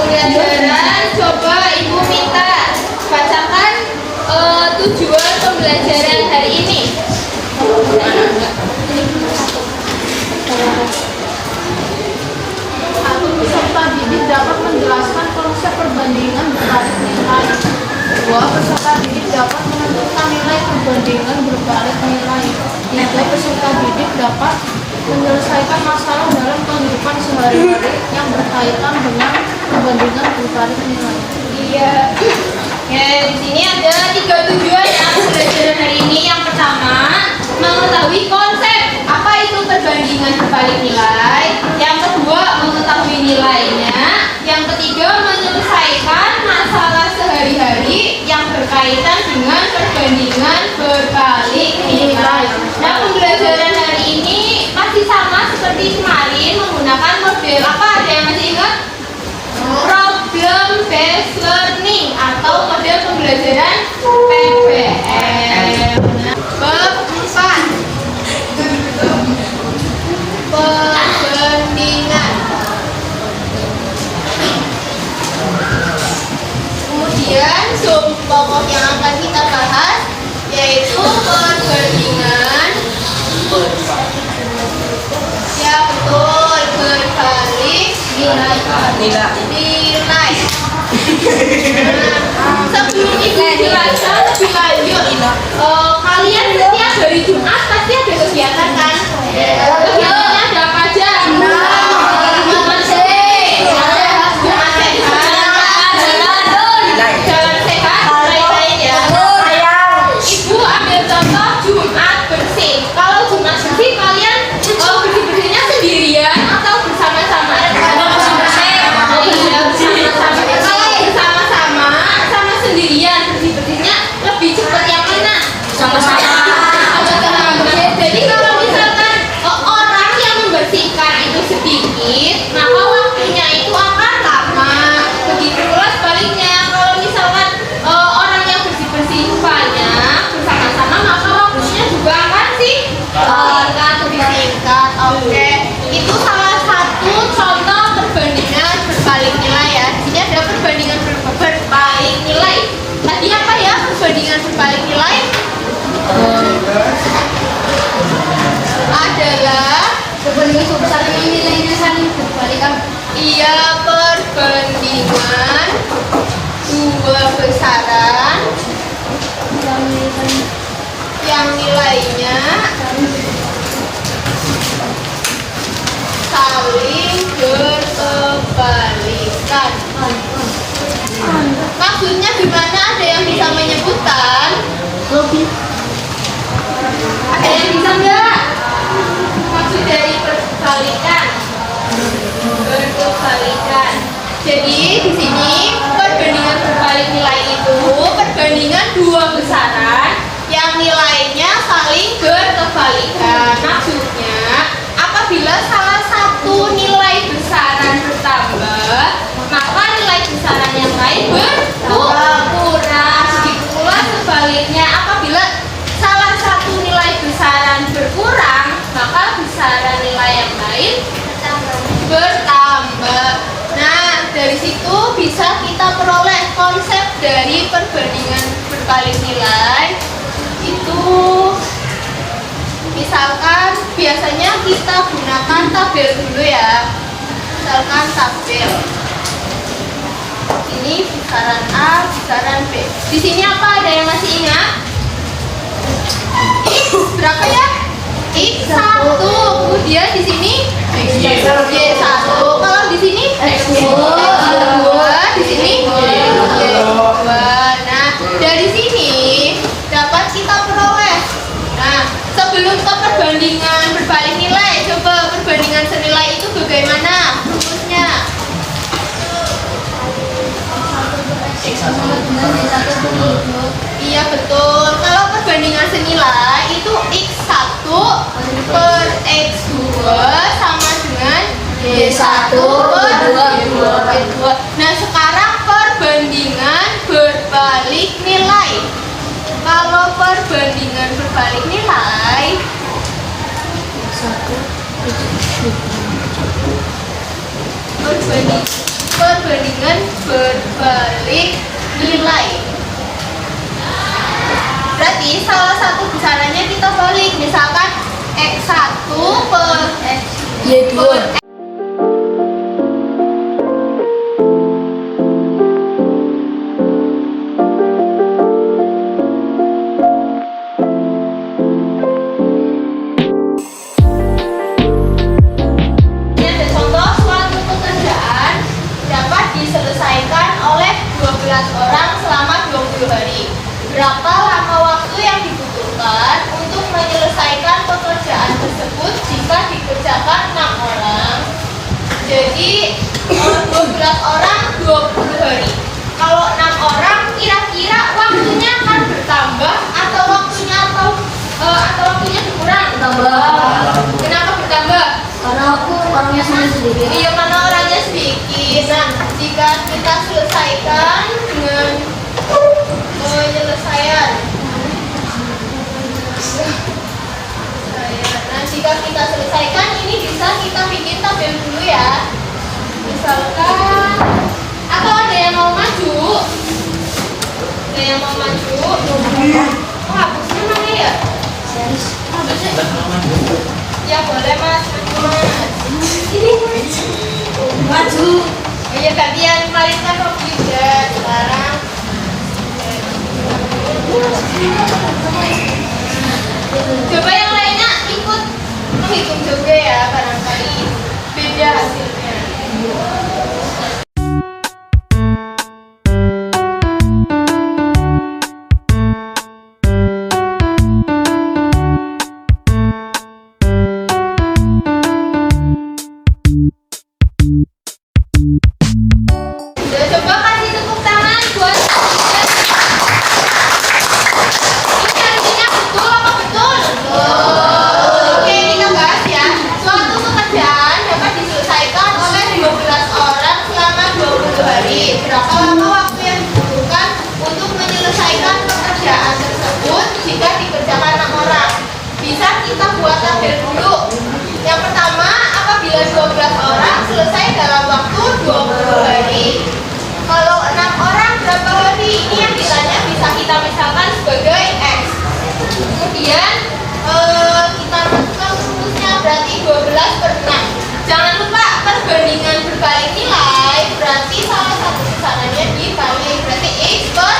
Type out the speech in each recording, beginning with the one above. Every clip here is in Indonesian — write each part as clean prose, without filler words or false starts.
pembelajaran, coba Ibu minta bacakan tujuan pembelajaran hari ini. Satu, peserta didik dapat menjelaskan konsep perbandingan berbalik nilai. Dua, peserta didik dapat menentukan nilai perbandingan berbalik nilai. Tiga, peserta didik dapat menyelesaikan masalah dalam kehidupan sehari-hari yang berkaitan dengan perbandingan berbalik nilai. Iya. Ya, di sini ada 3 tujuan pembelajaran hari ini. Yang pertama, mengetahui konsep apa itu perbandingan berbalik nilai. Yang kedua, mengetahui nilainya. Yang ketiga, menyelesaikan masalah sehari-hari yang berkaitan dengan perbandingan berbalik nilai. Nah, pembelajaran hari ini masih sama seperti kemarin, menggunakan model apa? Ada yang masih ingat? Problem based learning atau model pembelajaran PBL. Bab 4, perbandingan. Kemudian sub pokok yang akan kita bahas yaitu perbandingan. Ya betul, berbalik nilai. Sebelum Ibu jelaskan lebih lanjut, kalian setiap hari Jumat pasti ada kegiatan kan? Kegiatannya ada apa aja? Jumat sehat, jalan sehat, lain-lain ya. Ibu ambil contoh Jumat bersih. Kalau Jumat bersih kalian bersih-bersihnya sendirian atau bersama-sama? Sendirian, bersih-bersihnya lebih cepat yang mana? Sama-sama. Jadi kalau misalkan orang yang membersihkan itu sedikit, maka waktunya itu akan lama. Begitu pula sebaliknya, kalau misalkan orang yang bersih-bersih itu banyak bersama-sama, maka waktunya juga akan singkat, lebih singkat. Oke, itu salah satu contoh perbandingan berbalik nilai ya. Di sini ada perbandingan berbalik nilai. Tadi apa ya perbandingan berbalik nilai? Adalah Perbandingan perbandingan nilainya saling berbalik. iya, perbandingan dua besaran yang nilainya saling berkebalikan. Maksudnya gimana? Ada yang bisa menyebutkan? Ada yang bisa nggak? Maksud dari berbalikan. Berbalikan. Jadi di sini perbandingan berbalik nilai itu perbandingan dua besaran yang nilainya saling berkebalikan. Maksudnya apabila salah satu nilai besaran bertambah, maka nilai besaran yang lain berkurang. Begitu pula sebaliknya, apabila salah satu nilai besaran berkurang, maka besaran nilai yang lain bertambah. Nah, dari situ bisa kita peroleh konsep dari perbandingan berbalik nilai. Itu misalkan biasanya kita gunakan tabel dulu ya. Misalkan tabel. Ini besaran A, besaran B. Di sini apa? Ada yang masih ingat? X berapa ya? X1. Kemudian di sini Y1. Kalau di sini X2. Di sini Y2. Nah, dari sini dapat kita peroleh. Nah, sebelum ke perbandingan berbalik nilai, coba perbandingan senilai itu bagaimana rumusnya? Iya betul. Kalau perbandingan senilai itu X1 per X2 sama dengan Y1 per Y2. Nah, sekarang perbandingan berbalik nilai. Kalau perbandingan berbalik nilai perbandingan berbalik nilai. Berarti salah satu caranya kita balik, misalkan X1 per Y2. Ini ada contoh suatu pekerjaan dapat diselesaikan oleh 12 orang selama 20 hari. Berapa lama waktu yang dibutuhkan untuk menyelesaikan pekerjaan tersebut jika dikerjakan 6 orang? Jadi 12 orang 20 hari. Kalau 6 orang kira-kira waktunya akan bertambah atau waktunya berkurang? Kenapa bertambah? Karena aku orangnya sendiri. Iya, karena orangnya sedikit. Nah, jika kita selesaikan dengan penyelesaian. Nah, jika kita selesaikan, ini bisa kita bikin tabel dulu ya. Misalkan, atau ada yang mau maju? Ada yang mau maju? Oh, hapusnya mana ya? Hapusnya? Ya boleh mas, maju mas. Ini Maju. oh ya gantian, kemarin kan Robi udah, sekarang coba yang lainnya ikut menghitung juga ya, barangkali beda hasilnya. Udah, coba kasih tepuk tangan buat ini artinya betul apa betul? Oke, kita bahas ya. Suatu pekerjaan dapat diselesaikan oleh 12 orang selama 20 hari. Berapa lama waktu yang dibutuhkan untuk menyelesaikan pekerjaan tersebut jika dikerjakan 6 orang? Bisa kita buat tabel dulu. Yang pertama, apabila 12 orang selesai dalam waktu 20 hari. Kalau 6 orang berapa hari? Ini yang ditanya bisa kita misalkan sebagai X. Kemudian kita masukkan rumusnya, berarti 12 per 6. Jangan lupa perbandingan berbalik nilai, berarti salah satu kisarannya dibalik, berarti X per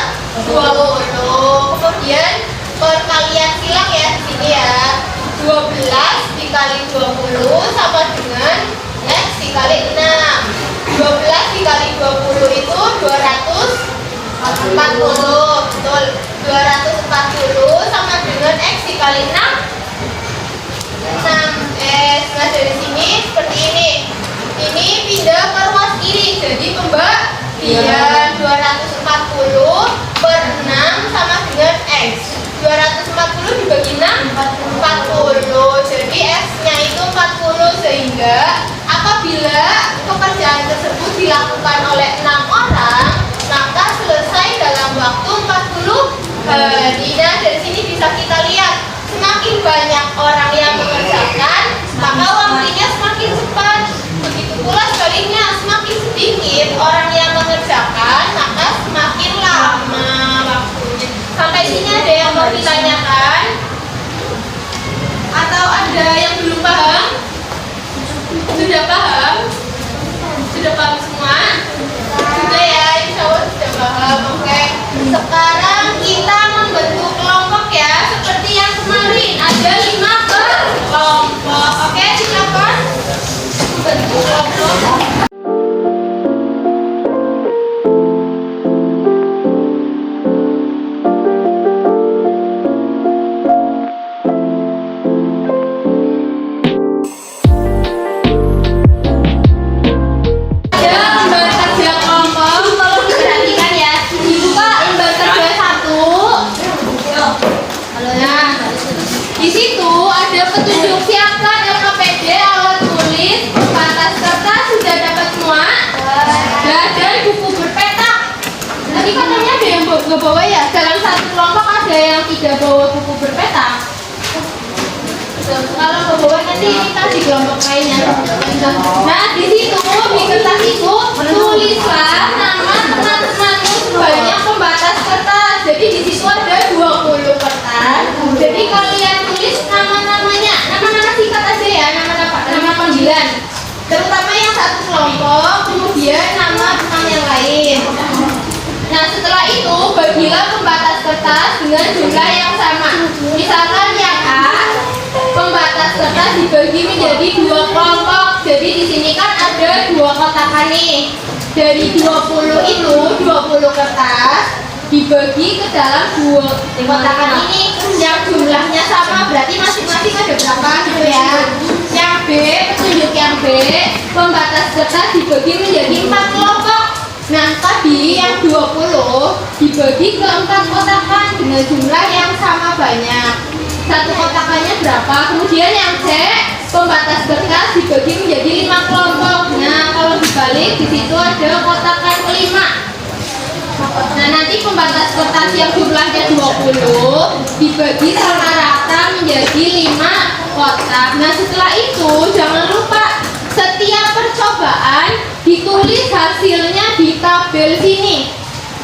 20. Kemudian perkalian silang ya di sini ya. 12 dikali 20 sama dengan X dikali 6. 12 dikali 20 itu 240. Betul. 240 sama dengan X dikali 6. 6S. Nah, dari sini seperti ini. Ini pindah ke ruas kiri. Jadi pembagian 240 per 6 sama dengan X. 240 dibagi 6 40. Jadi X-nya itu 40, sehingga apabila pekerjaan tersebut dilakukan oleh 6 orang, maka selesai dalam waktu 40 hari. Nah, dari sini bisa kita lihat, semakin banyak orang yang mengerjakan, maka waktunya semakin cepat. Begitu pula sebaliknya, semakin sedikit orang yang mengerjakan, maka semakin lama waktunya. Sampai sini ada yang mau ditanyakan? Atau ada yang belum paham? Sudah paham? Sudah paham semua? Sudah ya, insya Allah sudah paham. Oke. Sekarang kita membentuk kelompok ya, seperti yang kemarin. Ada 5 kelompok. Oke, silakan bentuk kelompok. Di situ ada petunjuk, siapkan LKPD, alat tulis, kertas sudah dapat semua, dan buku berpeta. Tadi katanya ada yang bawa ya, dalam satu kelompok ada yang tidak bawa buku berpeta. Kalau bawa nanti kita di kelompok lainnya. Nah, di situ di kertas itu tulislah jumlah yang sama. Misalkan yang A, pembatas kertas dibagi menjadi 2 kelompok. Jadi di sini kan ada 2 kotakan nih. Dari 20 itu 20 kertas dibagi ke dalam 2 kotakan ini yang jumlahnya sama, berarti masing-masing ada berapa gitu ya. Yang B, petunjuk yang B, pembatas kertas dibagi menjadi 4 kelompok. Nah, tadi yang 20 dibagi ke 4 kotakan dengan jumlah yang sama banyak. Satu kotakannya berapa? Kemudian yang C, pembatas kertas dibagi menjadi 5 kelompok. Nah, kalau dibalik di situ ada kotakan kelima. Nah, nanti pembatas kertas yang jumlahnya 20 dibagi sama rata menjadi 5 kotak. Nah, setelah itu jangan lupa setiap percobaan ditulis hasilnya di tabel sini.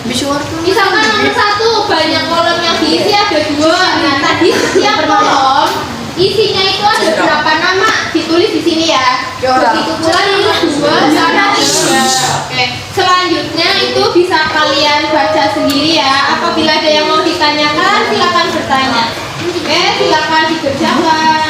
Misalkan nomor 1 banyak kolom yang diisi ada 2. Nah, tadi setiap kolom isinya itu ada berapa nama ditulis di sini ya. Begitu pula nomor 2 sama 3. Oke. Selanjutnya itu bisa kalian baca sendiri ya. Apabila ada yang mau ditanyakan silakan bertanya. Oke, silakan dikerjakan.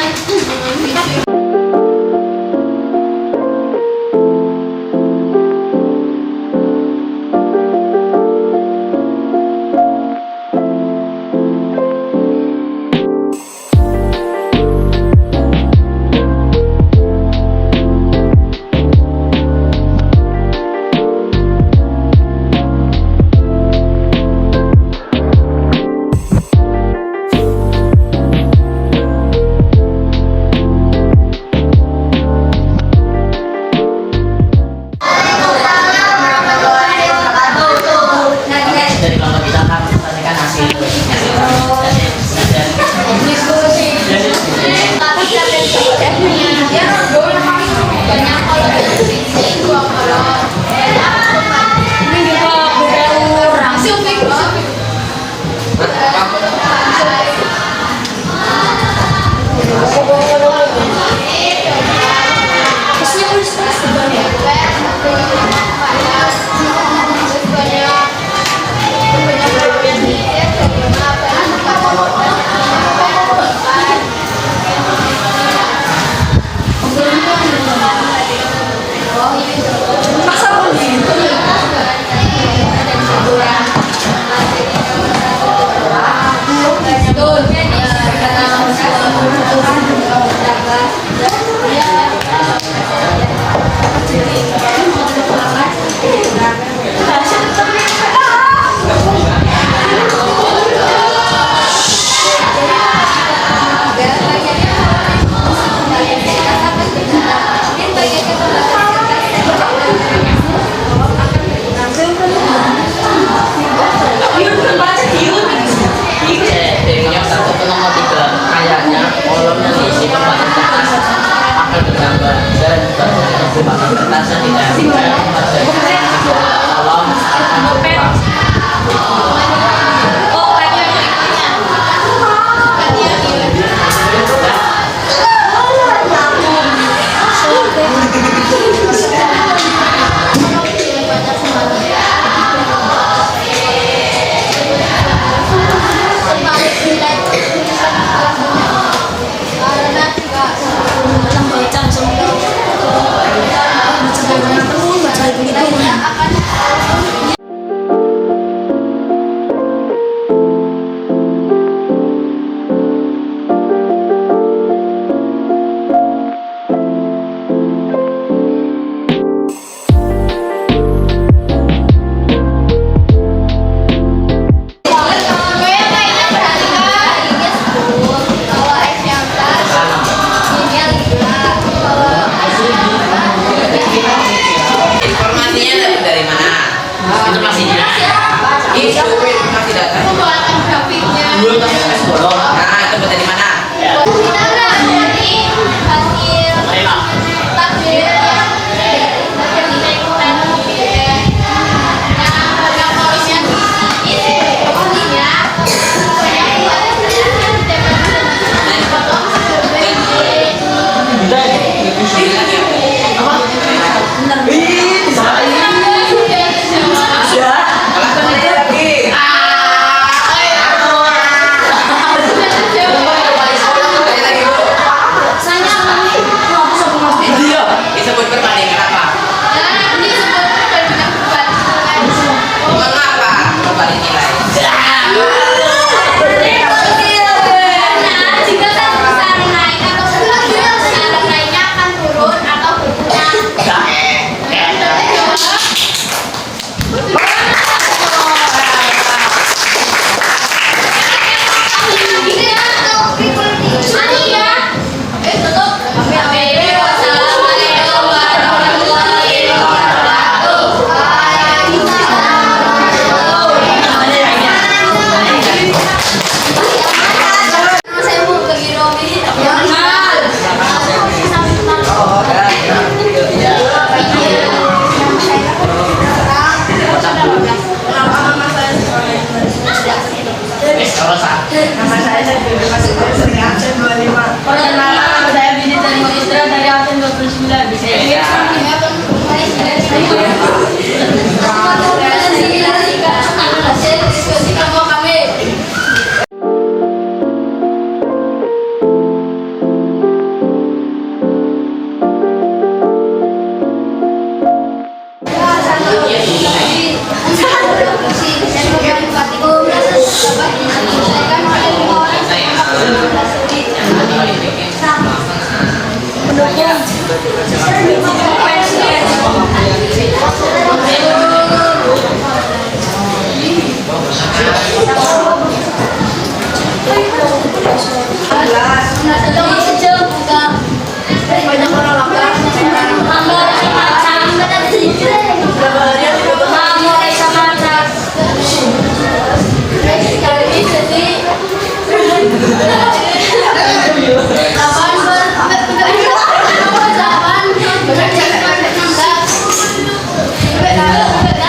Ih, bisa lagi. Kelas lagi.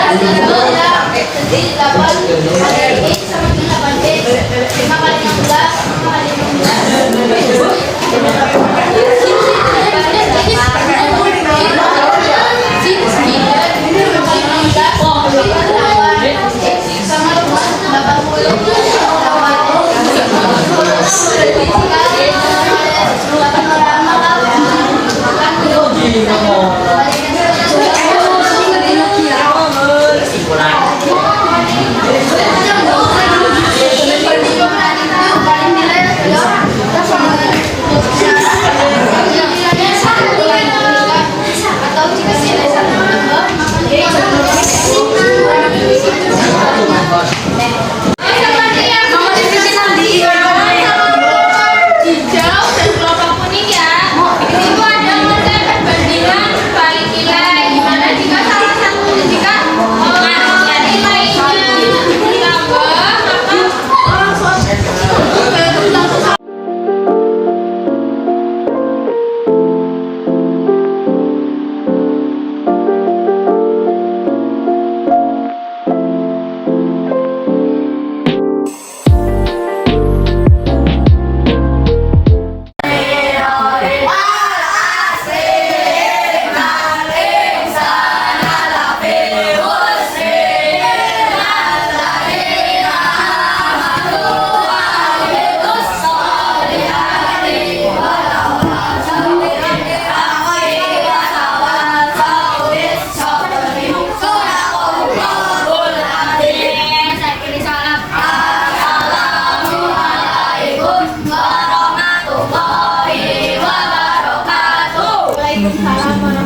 Jadi 8 kali X sama dengan 8 X 5 kali 16 5 kali Waalaikumsalam